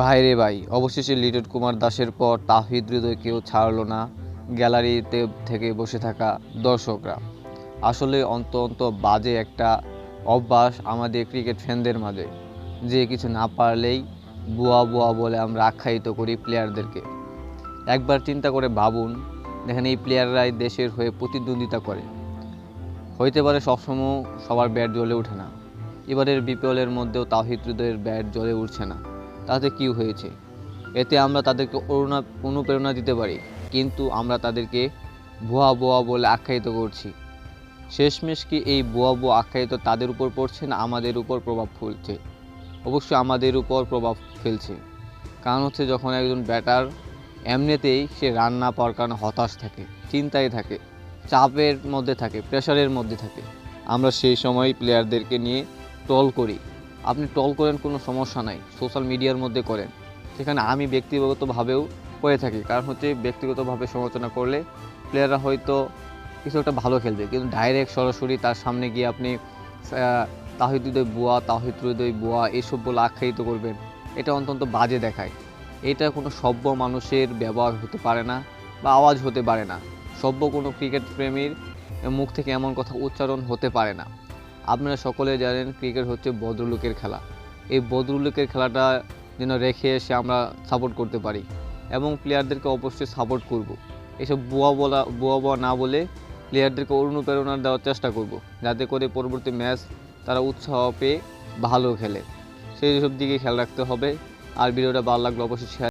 ভাই রে ভাই, অবশেষে লিটন কুমার দাসের পর তাহিদ হৃদয়কেও ছাড়লো না গ্যালারিতে থেকে বসে থাকা দর্শকরা। আসলে অত্যন্ত বাজে একটা অভ্যাস আমাদের ক্রিকেট ফ্যানদের মাঝে, যে কিছু না পারলেই বুয়া বুয়া বলে আমরা আখ্যায়িত করি প্লেয়ারদেরকে। একবার চিন্তা করে ভাবুন, দেখেন এই প্লেয়াররাই দেশের হয়ে প্রতিদ্বন্দ্বিতা করে। হইতে পারে সবসময় সবার ব্যাট জ্বলে ওঠে না, এবারের বিপিএলের মধ্যেও তাওহিদ হৃদয়ের ব্যাট জ্বলে উঠছে না। তাতে কি হয়েছে? এতে আমরা তাদেরকে অনুপ্রেরণা দিতে পারি, কিন্তু আমরা তাদেরকে ভুয়া ভুয়া বলে আখ্যায়িত করছি। শেষমেশ কি এই ভুয়া ভুয়া আখ্যায়িত তাদের উপর পড়ছে না আমাদের উপর প্রভাব ফেলছে? অবশ্যই আমাদের উপর প্রভাব ফেলছে। কারণ হচ্ছে, যখন একজন ব্যাটার এমনিতেই সে রান না পাওয়ার কারণে হতাশ থাকে, চিন্তায় থাকে, চাপের মধ্যে থাকে, প্রেশারের মধ্যে থাকে, আমরা সেই সময় প্লেয়ারদেরকে নিয়ে ট্রল করি। আপনি ট্রল করেন, কোনো সমস্যা নাই, সোশ্যাল মিডিয়ার মধ্যে করেন, সেখানে আমি ব্যক্তিগতভাবেও করে থাকি। কারণ হচ্ছে, ব্যক্তিগতভাবে সমালোচনা করলে প্লেয়াররা হয়তো কিছু একটা ভালো খেলবে, কিন্তু ডাইরেক্ট সরাসরি তার সামনে গিয়ে আপনি তাহিদ হৃদয় বুয়া, তাহিদ হৃদয় বুয়া এসব বলে আখ্যায়িত করবেন, এটা অত্যন্ত বাজে দেখায়। এটা কোনো সভ্য মানুষের ব্যবহার হতে পারে না বা আওয়াজ হতে পারে না। সভ্য কোনো ক্রিকেট প্রেমীর মুখ থেকে এমন কথা উচ্চারণ হতে পারে না। আপনারা সকলে জানেন, ক্রিকেট হচ্ছে ভদ্রলোকের খেলা। এই ভদ্রলোকের খেলাটা যেন রেখে এসে আমরা সাপোর্ট করতে পারি, এবং প্লেয়ারদেরকে অবশ্যই সাপোর্ট করব। এসব বুয়া বুয়া না বলে প্লেয়ারদেরকে অনুপ্রেরণা দেওয়ার চেষ্টা করব, যাতে করে পরবর্তী ম্যাচ তারা উৎসাহ পেয়ে ভালো খেলে। সেই সব দিকে খেয়াল রাখতে হবে। আর ভিডিওটা ভালো লাগলে অবশ্যই শেয়ার